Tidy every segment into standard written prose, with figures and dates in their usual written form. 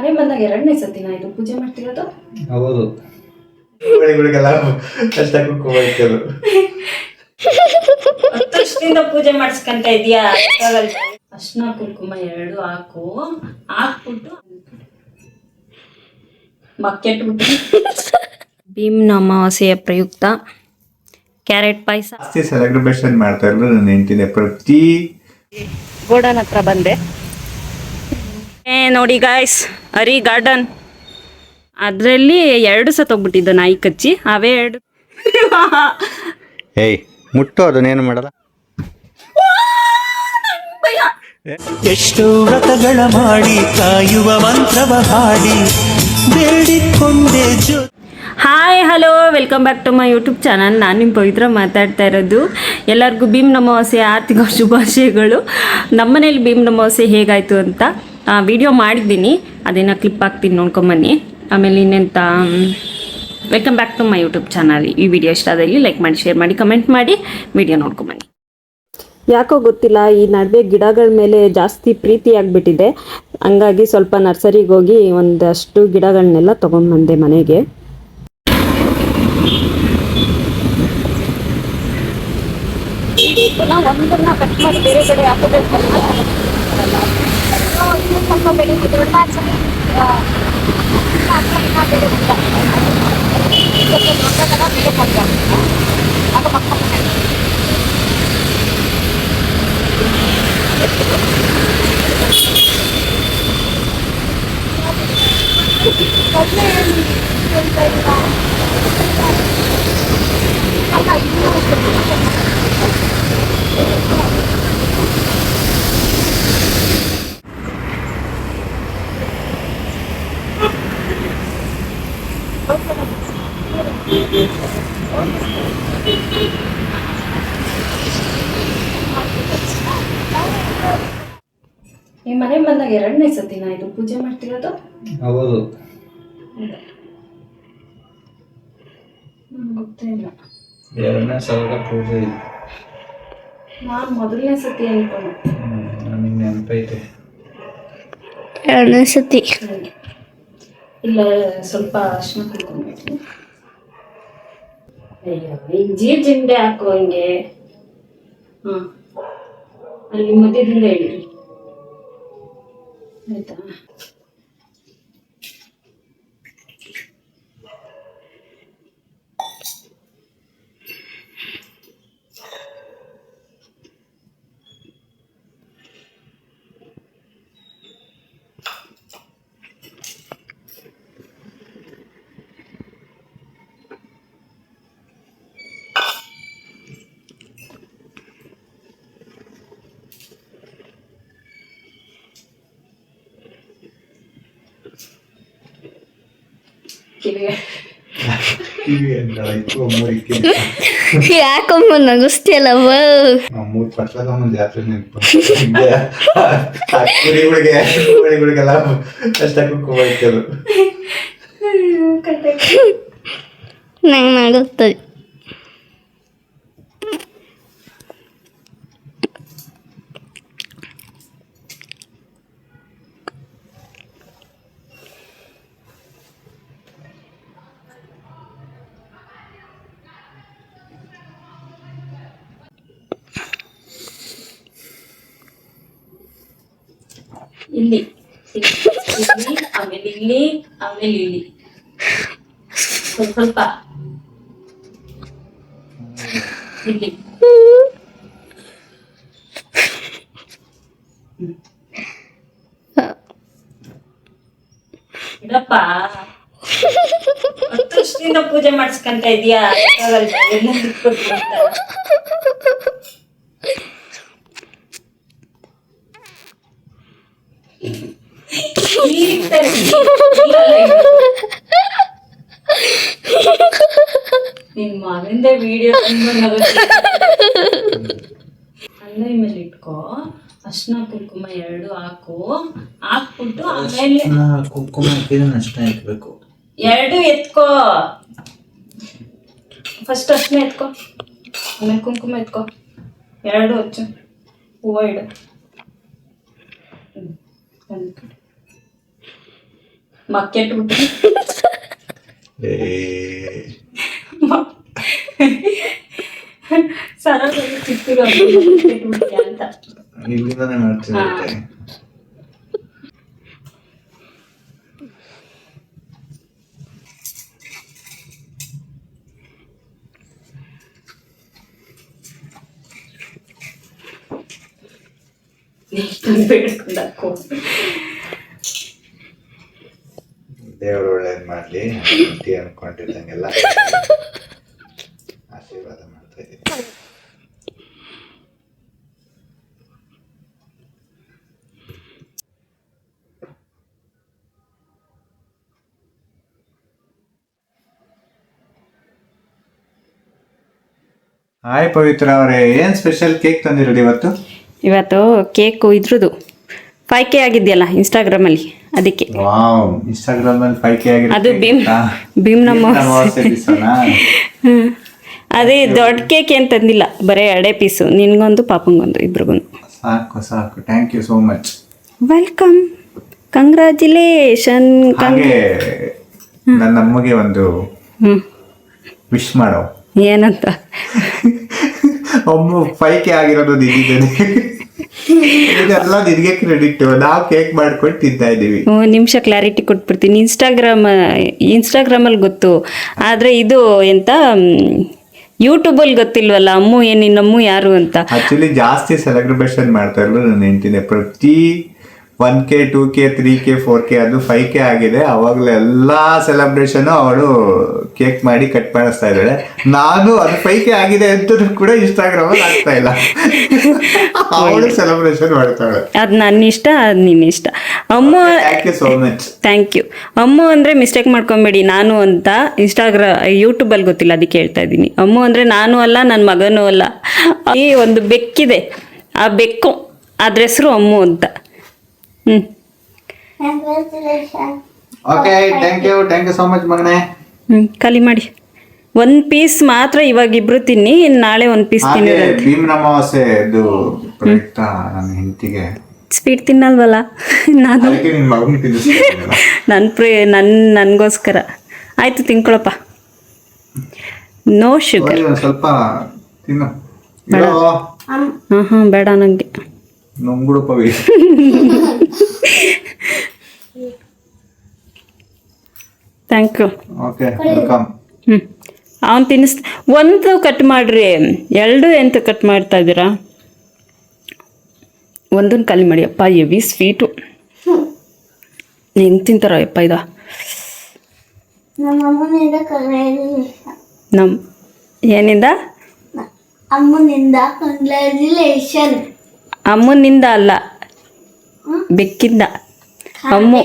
ಮನೆ ಬಂದಾಗ ಎರಡನೇ ಸತಿನಾ ಇದು ಪೂಜೆ ಮಾಡ್ತಿರೋದು? ಹೌದು. ಗಳಿಗೆಲ್ಲ ಕಷ್ಟ ಕುಂಕುಮ ವರ್ಷದಿಂದ ಪೂಜೆ ಮಾಡಿಸ್ಕೊಂತ ಇದೀಯಾ? ಅರ್ಶಿನ ಕುಂಕುಮ ಎರಡು ಹಾಕ್ಬಿಟ್ಟು ಬಕೆಟ್ಬಿಟ್ಟು ಭೀಮ್ನ ಅಮಾವಾಸ್ಯೆಯ ಪ್ರಯುಕ್ತ ಕ್ಯಾರೆಟ್ ಪಾಯಸ ಸೆಲೆಬ್ರೇಷನ್ ಮಾಡ್ತಾ ಇರೋದು ನನ್ನ ಹೆಂಡತಿನೇ. ಪ್ರತಿ ಗೋಡನ್ ಹತ್ರ ಬಂದೆ. ನೋಡಿ ಗಾಯ್ಸ್, ಹರಿ ಗಾರ್ಡನ್ ಅದರಲ್ಲಿ 2 ಸತ್ತೋಗ್ಬಿಟ್ಟಿದ್ದ ನಾಯಿ ಕಚ್ಚಿ. ಅವೇ 2 ಏಯ್ ಮುಟ್ಟು ಅದನ್ನೇನು ಮಾಡಲ್ಲ. ಎಷ್ಟು ವ್ರತಗಳ ಮಾಡಿ ಕಾಯುವ ಮಂತ್ರವ ಹಾಡಿ ಬೇಡಿಕೊಂಡೆ hi hello welcome back to my YouTube channel. ನಾನು ನಿಮ್ಮ ಪವಿತ್ರ ಮಾತಾಡ್ತಾ ಇರೋದು. ಎಲ್ಲರಿಗೂ ಭೀಮ್ನ ಅಮಾವಾಸ್ಯೆ ಆರ್ಥಿಕ ಶುಭಾಶಯಗಳು. ನಮ್ಮನೇಲಿ ಭೀಮ್ನ ಅಮಾವಾಸ್ಯೆ ಹೇಗಾಯಿತು ಅಂತ ವಿಡಿಯೋ ಮಾಡಿದ್ದೀನಿ, ಅದನ್ನು ಕ್ಲಿಪ್ ಹಾಕ್ತೀನಿ, ನೋಡ್ಕೊಂಬನ್ನಿ. ಆಮೇಲೆ ಇನ್ನೆಂತ welcome back to my YouTube channel. ಈ ವಿಡಿಯೋ ಇಷ್ಟ ಆದಲ್ಲಿ ಲೈಕ್ ಮಾಡಿ, ಶೇರ್ ಮಾಡಿ, ಕಮೆಂಟ್ ಮಾಡಿ, ವಿಡಿಯೋ ನೋಡ್ಕೊಂಬನ್ನಿ. ಯಾಕೋ ಗೊತ್ತಿಲ್ಲ, ಈ ನಡುವೆ ಗಿಡಗಳ ಮೇಲೆ ಜಾಸ್ತಿ ಪ್ರೀತಿ ಆಗಿಬಿಟ್ಟಿದೆ. ಹಂಗಾಗಿ ಸ್ವಲ್ಪ ನರ್ಸರಿಗೆ ಹೋಗಿ ಒಂದಷ್ಟು ಗಿಡಗಳನ್ನೆಲ್ಲ ತೊಗೊಂಡ್ಬಂದೆ ಮನೆಗೆ. ಒಂದನ್ನ ಕಟ್ ಮಾಡಿ ಬೇರೆ ಕಡೆ ಹಾಕೋಬೇಕು. ಸ್ವಲ್ಪ ಬೆಳೀತಿದ್ರು ಈ ಮನೆ ಬಂದಾಗ ಎರಡನೇ ಸತಿನಾ ಇದು ಪೂಜೆ ಮಾಡ್ತಿರೋದು? ಹೌದು. ಗೊತ್ತೇ ಇಲ್ಲ. ಎರಡನೇ ಸಲ ಪೂಜೆ ಇದೆ. ನಾನು ಮೊದಲನೇ ಸತಿ ಅನ್ಕೊಂಡೆ. ನನಗೆ ನೆನಪೈತೆ. ಎರಡನೇ ಸತಿ ಇಲ್ಲ, ಸ್ವಲ್ಪ ಅರ್ಶಿನ ಕುಂಕುಮ. ಅಯ್ಯೋ, ಈಗ ಜಿಂಡೆ ಹಾಕೋ ಹಿಂಗೆ. ಅಲ್ಲಿ ಮಧ್ಯದಿಂದ ಹೇಳಿರಿ ಆಯ್ತಾ? ಯಾಕಮ್ಮ ನಗಿಸ್ತಿಯಲ್ಲ? ಮೂರು ಪಟ್ಲದಮ್ಮನ ಜಾತ್ರೆ ಕುರಿಗಳಿಗೆಲ್ಲ ಕಷ್ಟ ಕುಂಕುಮ ಇಕ್ಕದು. ನಂಗೆ ನಗುತ್ತದೆ. ಇಲ್ಲಿ ಆಮೇಲೆ ಇಲ್ಲಿ ಆಮೇಲೆ ಇಲ್ಲಿ ಸ್ವಲ್ಪ ಇಲ್ಲಿ ಇಡಪ್ಪ. 10 ವರ್ಷದಿಂದ ಪೂಜೆ ಮಾಡಿಸ್ಕೊಂತ ಇದೀಯಾ? ನಿನ್ ಮಗಂದ ವಿಡಿಯೋ ಅಂಗೈ ಮೇಲೆ ಇಟ್ಕೋ. ಅರ್ಶಿನ ಕುಂಕುಮ 2 ಹಾಕ್ಬಿಟ್ಟು ಆಮೇಲೆ ಕುಂಕುಮ ಹಾಕಿದ್ರೆ ಅಷ್ಟ ಇಟ್ಬೇಕು. 2 ಎತ್ಕೋ. ಫಸ್ಟ್ ಅರ್ಶಿನ ಎತ್ಕೋ, ಆಮೇಲೆ ಕುಂಕುಮ ಎತ್ಕೋ. 2 ಹಚ್ಚು, ಹೂವು ಇಡು. ಮಕ್ಕೆಟ್ಬಿಟ್ಟು ಏ ಸರೋದಲ್ಲಿ ಚಿಕ್ಕೂರು ಮಕ್ಕೆಟ್ಬಿಟ್ಯ ಅಂತ. ಇಲ್ಲಿಂದಾನೆ ಮಾಡ್ತೀನಿ ಹಾ. ಮತ್ತೆ. ಇಷ್ಟೊಂದು ಬೇಡ್ಕೊಂಡಕ್ಕೂ ದೇವರು ಒಳ್ಳೇದ್ ಮಾಡ್ಲಿ ಅಂಟಿ ಅನ್ಕೊಂಡಿದ್ದಂಗೆಲ್ಲ ಆಶೀರ್ವಾದ ಮಾಡ್ತಾ ಇದ್ದೀನಿ. ಹಾಯ್ ಪವಿತ್ರ ಅವರೇ, ಏನ್ ಸ್ಪೆಷಲ್ ಕೇಕ್ ತಂದಿರೋದು ಇವತ್ತು? ಇವತ್ತು ಕೇಕು ಇದ್ರದ್ದು 5K ಆಗಿದೆಯಲ್ಲ ಇನ್ಸ್ಟಾಗ್ರಾಮಲ್ಲಿ, ಅದಕ್ಕೆ. ವಾವ್, ಇನ್ಸ್ಟಾಗ್ರಾಮ್ ಅಲ್ಲಿ 5K ಅದು ಭೀಮ್ ನಮ್ಮ ಅದೇ ದೊಡ್ಡ ಕೇಕ್ ಏನ್ ತಂದಿಲ್ಲ, ಬರೀ 2 ಪೀಸು, ನಿನ್ಗೊಂದು ಪಾಪಂಗೊಂದು, ಇಬ್ರಿಗೊಂದು. ಸಾಕು ಸಾಕು, thank you so much. Welcome, congratulation. ಹಾಗೆ ನನ್ನ ಅಮ್ಮಗೆ ಒಂದು ವಿಶ್ ಮಾಡೋ. ಏನಂತ? ಅಮ್ಮ 5K ಆಗಿರೋದು ನಿನ್ನಿದ್ದೇನೆ, ಇದೆಲ್ಲ ನಿನಗೆ ಕ್ರೆಡಿಟ್. ನಾವು ಕೇಕ್ ಮಾಡ್ಕೊಂಡು ತಿಂತಾ ಇದ್ದೀವಿ. ನಿಮಿಷ ಕ್ಲಾರಿಟಿ ಕೊಟ್ಬಿಡ್ತೀನಿ. ಇನ್ಸ್ಟಾಗ್ರಾಮಲ್ಲಿ ಗೊತ್ತು, ಆದರೆ ಇದು ಎಂತ ಯೂಟ್ಯೂಬಲ್ಲಿ ಗೊತ್ತಿಲ್ವಲ್ಲ. ನಿನ್ನಮ್ಮು ಯಾರು ಅಂತ. ಆಕ್ಚುಲಿ ಜಾಸ್ತಿ ಸೆಲೆಬ್ರೇಷನ್ ಮಾಡ್ತಾ ಇರೋದು ನನ್ನ ಹೆಂಡತಿನೇ. ಪ್ರತಿ 1K 2K 3K 4K ಅದು 5K ಆಗಿದೆ. ಅವಾಗಲೇ ಎಲ್ಲಾ ಸೆಲೆಬ್ರೇಷನ್ ಅವಳು ಕೇಕ್ ಮಾಡಿ ಕಟ್ ಮಾಡಿಸ್ತಾ ಇದ್ದಾಳೆ. ನಾನು ಅದು 5K ಆಗಿದೆ ಅಂತ ಕೂಡ ಇನ್ಸ್ಟಾಗ್ರಾಮ್ ಅಲ್ಲಿ ಆಗ್ತಾ ಇಲ್ಲ. ಅವಳು ಸೆಲೆಬ್ರೇಷನ್ ಮಾಡ್ತಾಳೆ. ಅದು ನನ್ನ ಇಷ್ಟ, ಅದು ನಿನ್ನ ಇಷ್ಟ. ಅಮ್ಮ, thank you so much. Thank you. ಅಮ್ಮ ಅಂದರೆ ಮಿಸ್ಟೇಕ್ ಮಾಡ್ಕೊಬೇಡಿ, ನಾನು ಅಂತ ಯೂಟ್ಯೂಬಲ್ಲಿ ಗೊತ್ತಿಲ್ಲ, ಅದಕ್ಕೆ ಹೇಳ್ತಾ ಇದ್ದೀನಿ. ಅಮ್ಮ ಅಂದರೆ ನಾನು ಅಲ್ಲ, ನನ್ನ ಮಗನೂ ಅಲ್ಲ. ಈ ಒಂದು ಬೆಕ್ಕಿದೆ, ಆ ಬೆಕ್ಕು, ಅದ್ರ ಹೆಸರು ಅಮ್ಮು ಅಂತ. Okay, thank you so much ಮಗನೇ. ಖಾಲಿ ಮಾಡಿ. 1 ಪೀಸ್ ಮಾತ್ರ ಇವಾಗ ಇಬ್ರು ತಿನ್ನಿ, ನಾಳೆ 1 ಪೀಸ್ ಹಾಗೆ ತಿನ್ನಿರಂತೆ. ಭೀಮ್ ಅಮಾವಾಸ್ಯೆ ಇದು ಪ್ರಯುಕ್ತ ನನ್ನ ಹೆಂಡತಿಗೆ ಸ್ವೀಟ್ ತಿನ್ನಲ್ವಲ್ಲ ನಾನು, ಅದಕ್ಕೆ ನಿನ್ನ ಮಗನ ತಿನ್ನಿಸ್ತೀನಿ. ನನಗೋಸ್ಕರ. ಆಯ್ತು, ತಿನ್ಕೊಳಪ್ಪ. No sugar. ಸ್ವಲ್ಪ ತಿನ್ನು. ಹಾಂ ಬೇಡ ನನಗೆ. ನುಂಗುಡು Pavi. Thank you. Okay, welcome. ಅವನು ಒಂದು ಕಟ್ ಮಾಡ್ರಿ, 2 ಎಂತ ಕಟ್ ಮಾಡ್ತಾ ಇದ್ದೀರಾ? ಒಂದನ್ನು ಖಾಲಿ ಮಾಡಿ. ಅಪ್ಪ ಹೆವಿ ಸ್ವೀಟು, ಹೆಂಗೆ ತಿಂತಾರ ಅಪ್ಪ ಇದು? ಏನಿಂದ? ಅಮ್ಮನಿಂದ ಅಲ್ಲ, ಬೆಕ್ಕಿಂದ. ಅಮ್ಮು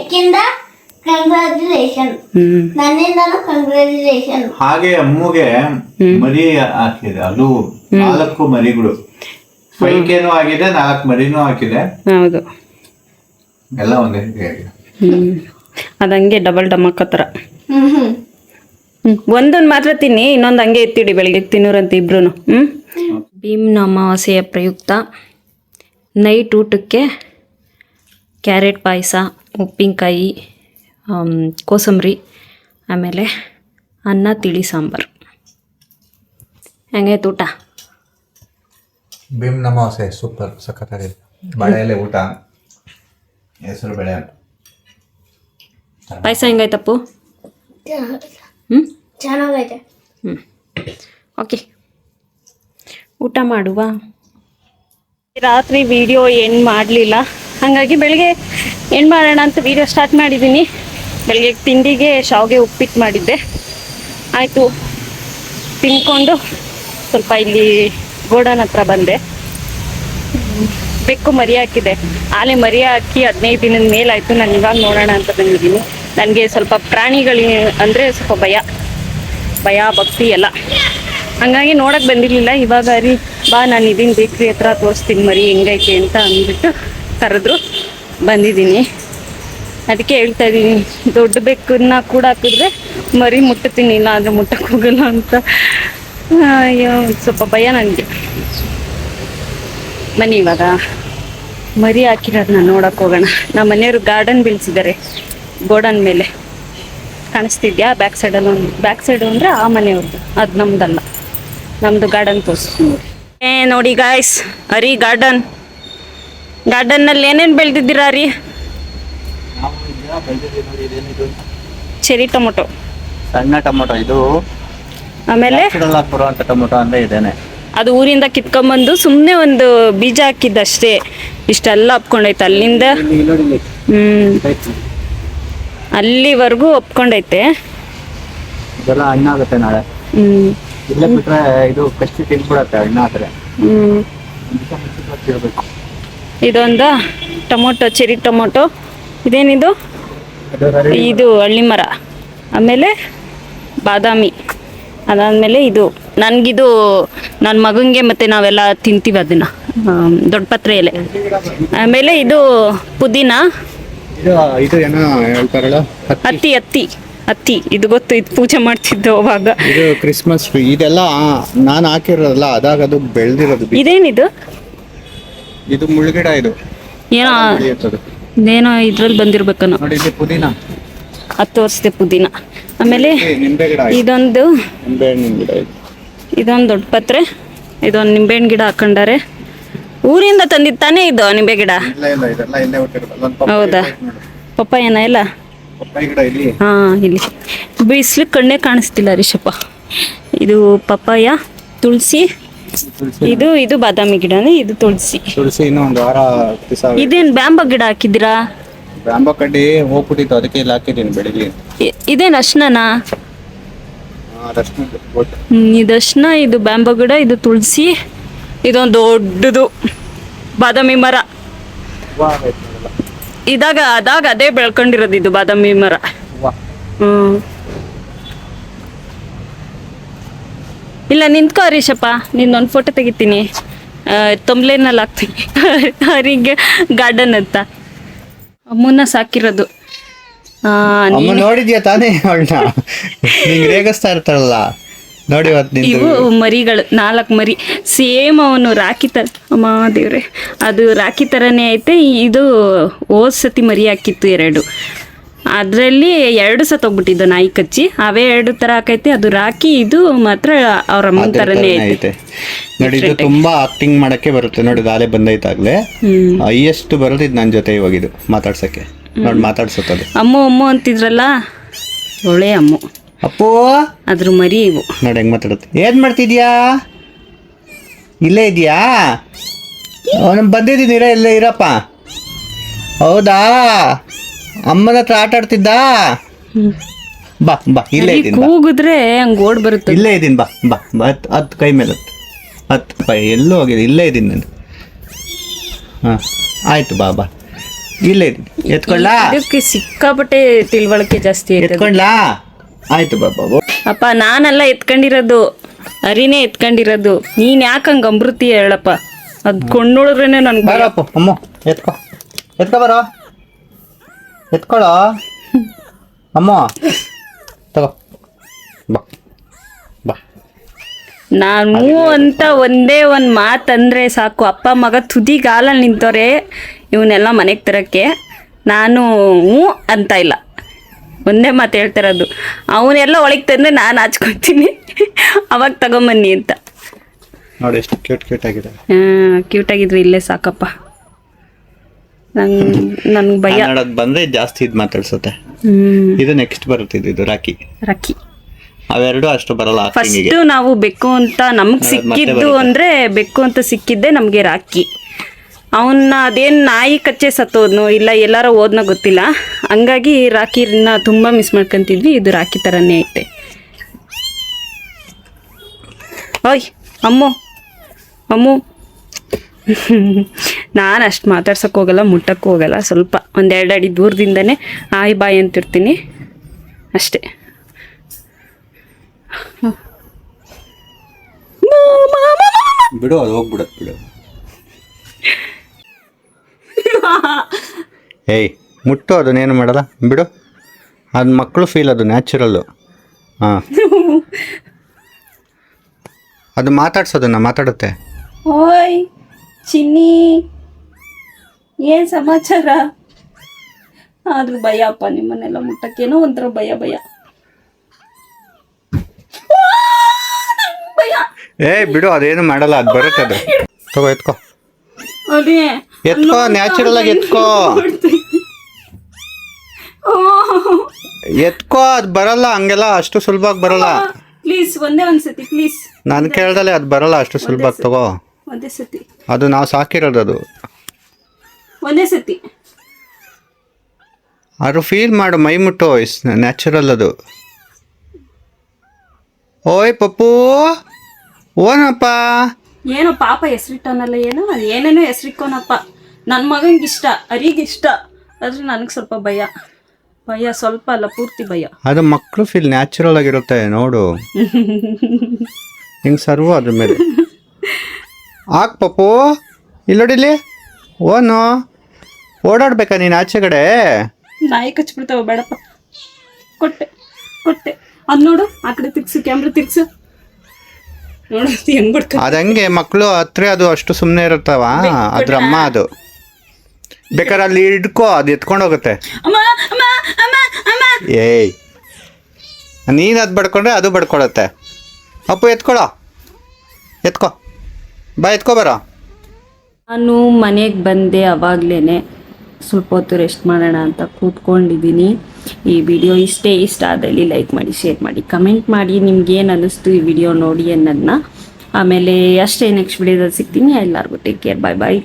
ಹಾಗೆ ಅಮ್ಮುಗೆ ಮರಿ ಹಾಕಿದೆ. ಅದು 4 ಮರಿಗಳು. 5Kನೂ ಆಗಿದೆ, 4 ಮರಿನೂ ಹಾಕಿದೆ. ಹೌದು, ಎಲ್ಲ ಒಂದೇ ರೀತಿ ಆಗಿದೆ. ಅದಂಗೆ ಡಬಲ್ ಡಮಕ್ಕ ಥರ. ಒಂದೊಂದು ಮಾತ್ರ ತಿನ್ನಿ, ಇನ್ನೊಂದು ಹಂಗೆ ಎತ್ತಿಡಿ, ಬೆಳಿಗ್ಗೆ ತಿನ್ನೋರಂತೆ ಇಬ್ರು. ಭೀಮ್ನ ಅಮಾವಾಸ್ಯೆಯ ಪ್ರಯುಕ್ತ ನೈಟ್ ಊಟಕ್ಕೆ ಕ್ಯಾರೆಟ್ ಪಾಯಸ, ಉಪ್ಪಿನಕಾಯಿ, ಕೋಸಂಬರಿ, ಆಮೇಲೆ ಅನ್ನ, ತಿಳಿ ಸಾಂಬಾರು. ಹೆಂಗೈತೆ ಊಟ? ಭೀಮ್ ಅಮಾವಾಸ್ಯೆ ಸೂಪರ್, ಸಖತ್ತಾಗಿದೆ. ಬಾಳೆಲೆ ಊಟ, ಹೆಸರು ಬೇಳೆ. ಪಾಯಸ ಹೆಂಗಾಯ್ತಪ್ಪು? ಚೆನ್ನಾಗೈತೆ. ಓಕೆ, ಊಟ ಮಾಡುವ. ರಾತ್ರಿ ವಿಡಿಯೋ ಎಂಡ್ ಮಾಡಲಿಲ್ಲ, ಹಾಗಾಗಿ ಬೆಳಗ್ಗೆ ಎಂಡ್ ಮಾಡೋಣ ಅಂತ ವಿಡಿಯೋ ಸ್ಟಾರ್ಟ್ ಮಾಡಿದ್ದೀನಿ. ಬೆಳಗ್ಗೆ ತಿಂಡಿಗೆ ಶಾವಿಗೆ ಉಪ್ಪಿಟ್ಟು ಮಾಡಿದ್ದೆ, ಆಯಿತು. ತಿನ್ಕೊಂಡು ಸ್ವಲ್ಪ ಇಲ್ಲಿ ಗೋಡನ್ ಹತ್ರ ಬಂದೆ. ಬೆಕ್ಕು ಮರಿ ಹಾಕಿದೆ, ಆಲೆ ಮರಿ ಹಾಕಿ 15 ದಿನದ ಮೇಲಾಯಿತು. ನಾನು ಇವಾಗ ನೋಡೋಣ ಅಂತ ಬಂದಿದ್ದೀನಿ. ನನಗೆ ಸ್ವಲ್ಪ ಪ್ರಾಣಿಗಳು ಅಂದರೆ ಸ್ವಲ್ಪ ಭಯ ಭಕ್ತಿ ಎಲ್ಲ, ಹಂಗಾಗಿ ನೋಡಕ್ಕೆ ಬಂದಿರಲಿಲ್ಲ. ಇವಾಗ ಬಾ ನಾನು ಇದೀನಿ ಬೇಕ್ರಿ ಹತ್ರ, ತೋರಿಸ್ತೀನಿ ಮರಿ ಹೆಂಗೈತೆ ಅಂತ ಅಂದ್ಬಿಟ್ಟು ಕರೆದ್ರು, ಬಂದಿದ್ದೀನಿ. ಅದಕ್ಕೆ ಹೇಳ್ತಾ ಇದ್ದೀನಿ, ದೊಡ್ಡ ಬೆಕ್ಕನ್ನ ಕೂಡ ಹಾಕಿದ್ರೆ ಮರಿ ಮುಟ್ಟುತ್ತೀನಿ, ಇಲ್ಲ ಅಂದರೆ ಮುಟ್ಟಕ್ಕೆ ಹೋಗಲ್ಲ ಅಂತ. ಅಯ್ಯೋ, ಸ್ವಲ್ಪ ಭಯ ನನಗೆ. ಬನ್ನಿ ಇವಾಗ ಮರಿ ಹಾಕಿರೋದನ್ನ ನೋಡಕ್ಕೆ ಹೋಗೋಣ. ನಮ್ಮ ಮನೆಯವರು ಗಾರ್ಡನ್ ಬೆಳೆಸಿದ್ದಾರೆ, ಗೋಡನ್ ಮೇಲೆ ಕಾಣಿಸ್ತಿದ್ಯಾ? ಬ್ಯಾಕ್ ಸೈಡಲ್ಲಿ ಒಂದು, ಬ್ಯಾಕ್ ಸೈಡ್ ಅಂದರೆ ಆ ಮನೆಯವ್ರದ್ದು, ಅದು ನಮ್ದಲ್ಲ. ನಮ್ಮದು ಗಾರ್ಡನ್ ತೋರಿಸ್ತೀನಿ ನೋಡಿ ಗಾಯ್ಸ್. ಹರಿ ಗಾರ್ಡನ್ನಲ್ಲಿ ಏನೇನು ಬೆಳೆದಿದ್ದೀರಾ ರೀ? ಚೆರಿ ಟೊಮೊಟೊ, ಸಣ್ಣ ಟೊಮೊಟೊ ಇದು. ಆಮೇಲೆ ಬರುವಂತ ಟೊಮೊಟೊ ಅಂದ್ರೆ ಇದೇನೆ. ಅದು ಊರಿಂದ ಕಿತ್ಕೊಂಬಂದು ಸುಮ್ಮನೆ ಒಂದು ಬೀಜ ಹಾಕಿದ್ದಷ್ಟೇ, ಇಷ್ಟೆಲ್ಲ ಒಪ್ಕೊಂಡೈತೆ ಅಲ್ಲಿಂದ. ಅಲ್ಲಿವರೆಗೂ ಒಪ್ಕೊಂಡೈತೆ. ಇದೆಲ್ಲ ಹಣ್ಣಾಗುತ್ತೆ ನಾಳೆ. ಇಲ್ಲ ಬಿಟ್ರೆ ಇದು ಕಚ್ಚಿ ತಿನ್ಬಿಡತ್ತೆ ಹಣ್ಣಾದ್ರೆ. ಇದೊಂದು ಟೊಮೊಟೊ, ಚೆರಿ ಟೊಮೊಟೊ. ಇದೇನಿದು? ಇದು ಹಳ್ಳಿ ಮರ. ಆಮೇಲೆ ಬಾದಾಮಿ. ಅದಾದಮೇಲೆ ಇದು ನನಗಿದು ನನ್ನ ಮಗನಿಗೆ ಮತ್ತು ನಾವೆಲ್ಲ ತಿಂತೀವಿ ಅದನ್ನು, ದೊಡ್ಡ ಪತ್ರೆ ಎಲೆ. ಆಮೇಲೆ ಇದು ಪುದೀನ. ಇದು ಏನೋ ಹೇಳ್ತಾರಲ್ಲ, ಹತ್ತಿ ಇದು ಗೊತ್ತು, ಇದು ಪೂಜೆ ಮಾಡ್ತಿದ್ದೋ ಅವಾಗ. ಇದು ಕ್ರಿಸ್ಮಸ್ ಟ್ರೀ. ಇದೆಲ್ಲ ನಾನು ಹಾಕಿರೋದಲ್ಲ, ಅದಾಗ ಅದು ಬೆಳೆದಿರೋದು. ಇದೇನಿದು? ಇದು ಮುಳ್ಗಿಡ. ಇದು ಇದೇನೋ ಇದ್ರಲ್ಲಿ ಬಂದಿರ್ಬೇಕನ್ನೋ. ನೋಡಿ, ಇದು ಪುದೀನ. 10 ವರ್ಷದ ಪುದೀನ. ಆಮೇಲೆ ನಿಂಬೆ ಗಿಡ. ಇದೊಂದು ನಿಂಬೆಹಣ್ಣಿನ ಗಿಡ. ಇದೊಂದು ದೊಡ್ಡ ಪತ್ರೆ. ಇದೊಂದು ನಿಂಬೆಹಣ್ಣು ಗಿಡ ಹಾಕೊಂಡಾರೆ. ಊರಿಂದ ತಂದಿದ್ದು ತಾನೇ ಇದು ನಿಂಬೆ ಗಿಡ? ಇಲ್ಲ, ಇದೆಲ್ಲ ಇಲ್ಲೇ ಹುಟ್ಟಿರೋದು. ಹೌದಾ? ಪಪ್ಪಾಯನ ಎಲ್ಲ? ಪಪ್ಪಾಯಿ ಗಿಡ ಇಲ್ಲಿ. ಇಲ್ಲಿ ಬಿಸಿಲು ಕಣ್ಣೇ ಕಾಣಿಸ್ತಿಲ್ಲ ರಿಷಪ್ಪ. ಇದು ಪಪ್ಪಾಯ, ತುಳಸಿ. ಇದು ಬಾದಾಮಿ ಗಿಡನೇ, ಇದು ತುಳಸಿ. ಇನ್ನೂ ಒಂದು ವಾರ ಇದೇನು ಬ್ಯಾಂಬೋ ಗಿಡ ಹಾಕಿದ್ದೀರಾ? ಬ್ಯಾಂಬೋ ಕಡ್ಡಿ ಹೋಗ್ಬಿಟ್ಟಿತ್ತು, ಅದಕ್ಕೆ ಇಲ್ಲಿ ಹಾಕಿದ್ದೀನಿ ಬೆಳಿಗ್ಗೆ. ಇದೇನು ಅರ್ಶಿನನಾ? ಇದು ಅರ್ಶಿನ, ಇದು ಬ್ಯಾಂಬೋ ಗಿಡ, ಇದು ತುಳಸಿ. ಇದೊಂದು ದೊಡ್ಡದು ಬಾದಾಮಿ ಮರ. ಅದಾಗ ಅದೇ ಬೆಳ್ಕೊಂಡಿರೋದು ಇದು ಬಾದಾಮಿ ಮರ. ಇಲ್ಲ ನಿಂತ್ಕೋ ಹರೀಶಪ್ಪ, ನಿನ್ನೊಂದು ಫೋಟೋ ತೆಗಿತೀನಿ, ತೊಂಬ್ಲೇನಲ್ಲಿ ಹಾಕ್ತೀನಿ. ಹರಿಗೆ ಗಾರ್ಡನ್ ಅಂತ ಅಮ್ಮನ ಸಾಕಿರೋದು. ನೋಡಿದ್ಯಾ ತಾನೇ ಅವಳನ್ನ? ರೇಗಿಸ್ತಾ ಇರ್ತಾರಲ್ಲ ನೋಡಿ. ಇವು ಮರಿಗಳು, 4 ಮರಿ ಸೇಮ್. ಅವನು ರಾಖಿ ತರ, ಅಮ್ಮ ದೇವ್ರೆ, ಅದು ರಾಖಿ ಥರನೇ ಐತೆ. ಇದು ಹೋದ ಸತಿ ಮರಿ ಹಾಕಿತ್ತು 2. ಅದರಲ್ಲಿ 2 ಸತ್ತೋಗ್ಬಿಟ್ಟಿದ್ದು ನಾಯಿ ಕಚ್ಚಿ. ಅವೇ 2 ಥರ ಹಾಕೈತೆ. ಅದು ರಾಖಿ, ಇದು ಮಾತ್ರ ಅವ್ರ ಅಮ್ಮನ ಥರನೇ ಐತೆ. ನೋಡಿ, ಇದು ತುಂಬಾ ಆಕ್ಟಿಂಗ್ ಮಾಡಕ್ಕೆ ಬರುತ್ತೆ ನೋಡಿ. ಗಾಲೆ ಬಂದೈತಾಗ್ಲೇ ಹೈಯೆಸ್ಟ್ ಬರೋದಿದ್ ನನ್ನ ಜೊತೆ ಇವಾಗಿದು ಮಾತಾಡ್ಸಕ್ಕೆ. ನೋಡಿ ಮಾತಾಡ್ಸತ್ತದು. ಅಮ್ಮು ಅಂತಿದ್ರಲ್ಲ, ಒಳ್ಳೆ ಅಮ್ಮು. ಅಪ್ಪು ಅದ್ರ ಮರಿ ಇವು. ನೋಡಿ ಹೆಂಗ್ ಮಾತಾಡುತ್ತೆ. ಏನ್ ಮಾಡ್ತಿದ್ಯಾ? ಇಲ್ಲೇ ಇದೆಯಾ? ಅವನು ಬಂದಿದ್ದೀನಿ, ಇಲ್ಲೇ ಇರಪ್ಪ. ಹೌದಾ? ಅಮ್ಮನ ಹತ್ರ ಆಟ ಆಡ್ತಿದ್ದ? ಬಾ ಇಲ್ಲೇ ಇದ್ದೀನಿ. ಕೂಗಿದ್ರೆ ಹಂಗ ಓಡ್ ಬರುತ್ತೆ. ಇಲ್ಲೇ ಇದ್ದೀನಿ, ಬಾ ಹತ್ತು ಕೈ ಮೇಲೆ ಹತ್ತು ಕೈ. ಎಲ್ಲೂ ಹೋಗಿದೆ, ಇಲ್ಲೇ ಇದ್ದೀನಿ ನಾನು. ಆಯ್ತು, ಬಾ ಇಲ್ಲೇ ಇದ್ದೀನಿ. ಎತ್ಕೊಳ್ಳಾ? ಇದಕ್ಕೆ ಸಿಕ್ಕಾಪಟ್ಟೆ ತಿಳುವಳಿಕೆ ಜಾಸ್ತಿ. ಎತ್ಕೊಳ್ಳಾ? ಆಯ್ತು, ಬಾ ಅಪ್ಪ, ನಾನೆಲ್ಲ ಎತ್ಕೊಂಡಿರೋದು, ಹರಿನೇ ಎತ್ಕೊಂಡಿರೋದು. ನೀನ್ ಯಾಕಂಗ ಅಮೃತಿ ಹೇಳಪ್ಪ, ಅದ್ ಕೊಂಡೋಳಿದ್ರೇನೆ ನನ್ಗೆ. ಬರಪ್ಪ ಅಮ್ಮ, ಎತ್ಕೊ ಬರೋ, ಎತ್ಕೊಳ್ಳೋ ಅಮ್ಮ, ತಗೋ ಬಾ. ನಾನು ಅಂತ ಒಂದೇ ಒಂದು ಮಾತಂದ್ರೆ ಸಾಕು, ಅಪ್ಪ ಮಗ ತುದಿಗಾಲಲ್ಲಿ ನಿಂತವ್ರೆ ಇವನ್ನೆಲ್ಲ ಮನೆಗೆ ತರಕ್ಕೆ. ನಾನು ಅಂತ ಇಲ್ಲ, ಒಂದೇ ಮಾತು ಹೇಳ್ತಿರೋದು. ಅವನ್ನೆಲ್ಲ ಒಳಗೆ ತಂದ್ರೆ ನಾನು ಹಚ್ಕೊತೀನಿ, ಅವಾಗ ತಗೊಂಬನ್ನಿ ಅಂತ. ನೋಡಿ ಎಷ್ಟು ಕ್ಯೂಟ್ ಆಗಿದೆ. ಕ್ಯೂಟ್ ಆಗಿದ್ರೆ ಇಲ್ಲೇ ಸಾಕಪ್ಪ. ನನ್ಗೆ ಭಯ ಬಂದ್ರೆ ಜಾಸ್ತಿ ಇದು ಮಾತಾಡ್ಸುತ್ತೆ. ಇದು ನೆಕ್ಸ್ಟ್ ಬರುತ್ತಿದ್ದು, ಇದು ರಾಖಿ. ಅವೆರಡು ಅಷ್ಟು ಬರಲ್ಲ. ಫಸ್ಟ್ ನಾವು ಬೆಕ್ಕು ಅಂತ ನಮ್ಗೆ ಸಿಕ್ಕಿದ್ದು ಅಂದ್ರೆ, ಬೆಕ್ಕು ಅಂತ ಸಿಕ್ಕಿದ್ದೆ ನಮಗೆ ರಾಖಿ. ಅವನ್ನ ಅದೇನು ನಾಯಿ ಕಚ್ಚೆ ಸತ್ತೋದ್ನು ಇಲ್ಲ ಎಲ್ಲಾರ ಓದ್ನ ಗೊತ್ತಿಲ್ಲ, ಹಂಗಾಗಿ ರಾಖಿನ ತುಂಬ ಮಿಸ್ ಮಾಡ್ಕೊಂತಿದ್ವಿ. ಇದು ರಾಖಿ ಥರನೇ ಐತೆ. ಓಯ್ ಅಮ್ಮು ನಾನು ಅಷ್ಟು ಮಾತಾಡ್ಸೋಕೆ ಹೋಗಲ್ಲ, ಮುಟ್ಟಕ್ಕೂ ಹೋಗಲ್ಲ. ಸ್ವಲ್ಪ 1-2 ಅಡಿ ದೂರದಿಂದನೇ ಆಯ್ ಬಾಯ್ ಅಂತಿರ್ತೀನಿ ಅಷ್ಟೇ. ಬಿಡು, ಅದು ಹೋಗ್ಬಿಡತ್ ಬಿಡು. ಏಯ್ ಮುಟ್ಟು, ಅದನ್ನೇನು ಮಾಡಲ್ಲ, ಬಿಡು. ಅದು ಮಕ್ಕಳು ಫೀಲ್, ಅದು ನ್ಯಾಚುರಲ್ಲು. ಹಾಂ, ಅದು ಮಾತಾಡ್ಸೋದನ್ನ ಮಾತಾಡುತ್ತೆ. ಓಯ್ ಚಿನ್ನಿ, ಏನು ಸಮಾಚಾರ? ಆದ್ರೂ ಭಯ ಅಪ್ಪ ನಿಮ್ಮನ್ನೆಲ್ಲ ಮುಟ್ಟಕ್ಕೇನೋ ಒಂಥರ ಭಯ ಭಯ ಭಯ. ಏ ಬಿಡು, ಅದೇನು ಮಾಡಲ್ಲ, ಅದು ಬರುತ್ತೆ ಅದು. ತಗೋ ಎತ್ಕೋ ಅದೇ ಎತ್ಕೋ, ನ್ಯಾಚುರಲ್ ಆಗಿ ಎತ್ಕೋ ಎತ್ಕೋ, ಅದು ಬರಲ್ಲ ಹಂಗೆಲ್ಲ, ಅಷ್ಟು ಸುಲಭವಾಗಿ ಬರಲ್ಲ. ಪ್ಲೀಸ್ ಒಂದೇ ಒಂದ್ಸತಿ ಪ್ಲೀಸ್. ನಾನು ಕೇಳ್ದಲೆ ಅದು ಬರಲ್ಲ ಅಷ್ಟು ಸುಲಭವಾಗಿ. ತಗೋ, ಒಂದೇ ಸತಿ, ಅದು ನಾವು ಸಾಕಿರೋದು, ಅದು ಒಂದೇ ಸತಿ. ಅದು ಫೀಲ್ ಮಾಡು, ಮೈ ಮುಟ್ಟು, ಇಸ್ ನ್ಯಾಚುರಲ್ ಅದು. ಓಯ್ ಪಪ್ಪು, ಓನಪ್ಪ. ಏನೋ ಪಾಪ ಹೆಸರಿಟ್ಟವನಲ್ಲ, ಏನೋ ಅದು ಏನೇನೋ ಹೆಸರಿಕ್ಕೋನಪ್ಪ. ನನ್ನ ಮಗನಿಗೆ ಇಷ್ಟ, ಅರಿಗಿಷ್ಟ, ಆದ್ರೆ ನನಗೆ ಸ್ವಲ್ಪ ಭಯ ಭಯ, ಸ್ವಲ್ಪ ಅಲ್ಲ ಪೂರ್ತಿ ಭಯ. ಅದು ಮಕ್ಕಳು ಫೀಲ್ ನ್ಯಾಚುರಲ್ ಆಗಿರುತ್ತೆ ನೋಡು. ಹಿಂಗೆ ಸರ್ವು ಅದ್ರ ಮೇಲೆ ಹಾಕ್ ಪಪ್ಪು. ಇಲ್ಲೋಡಿಲಿ, ಓನು ಓಡಾಡ್ಬೇಕಾ ನೀನು ಆಚೆಗಡೆ? ನಾಯಿ ಕಚ್ಬಿಡ್ತಾವ, ಬೇಡಪ್ಪ. ಕೊಟ್ಟೆ ಕೊಟ್ಟೆ. ಅದು ನೋಡು, ಆ ಕಡೆ ತಿರ್ಗ್ಸು, ಕ್ಯಾಮ್ರಾ ತಿರ್ಗ್ಸು, ನೋಡು ಹೆಂಗ್ ಬಿಡ್ಕ. ಅದು ಹಂಗೆ ಮಕ್ಕಳು ಹತ್ರ, ಅದು ಅಷ್ಟು ಸುಮ್ಮನೆ ಇರುತ್ತವ, ಅದ್ರ ಅಮ್ಮ ಅದು. ಬೇಕಾದ್ರೆ ಅಲ್ಲಿ ಇಟ್ಕೋ, ಅದು ಎತ್ಕೊಂಡು ಹೋಗುತ್ತೆ. ಅಮ್ಮ ಅಮ್ಮ ಅಮ್ಮ ಅಮ್ಮ. ಏಯ್, ನೀನು ಅದು ಬಡ್ಕೊಂಡ್ರೆ ಅದು ಬಡ್ಕೊಳತ್ತೆ. ಅಪ್ಪು ಎತ್ಕೊಳೋ, ಎತ್ಕೋ ಬಾ, ಎತ್ಕೋ ಬರೋ. ನಾನು ಮನೆಗೆ ಬಂದೆ, ಅವಾಗಲೇ ಸ್ವಲ್ಪ ಹೊತ್ತು ರೆಸ್ಟ್ ಮಾಡೋಣ ಅಂತ ಕೂತ್ಕೊಂಡಿದ್ದೀನಿ. ಈ ವಿಡಿಯೋ ಇಷ್ಟ ಆದಲ್ಲಿ ಲೈಕ್ ಮಾಡಿ, ಶೇರ್ ಮಾಡಿ, ಕಮೆಂಟ್ ಮಾಡಿ ನಿಮ್ಗೆ ಏನು ಅನ್ನಿಸ್ತು ಈ ವಿಡಿಯೋ ನೋಡಿ ಅನ್ನೋದನ್ನ. ಆಮೇಲೆ ಅಷ್ಟೇ, ನೆಕ್ಸ್ಟ್ ವಿಡಿಯೋದಲ್ಲಿ ಸಿಗ್ತೀನಿ. ಎಲ್ಲರಿಗೂ ಟೇಕ್ ಕೇರ್, ಬಾಯ್ ಬಾಯ್.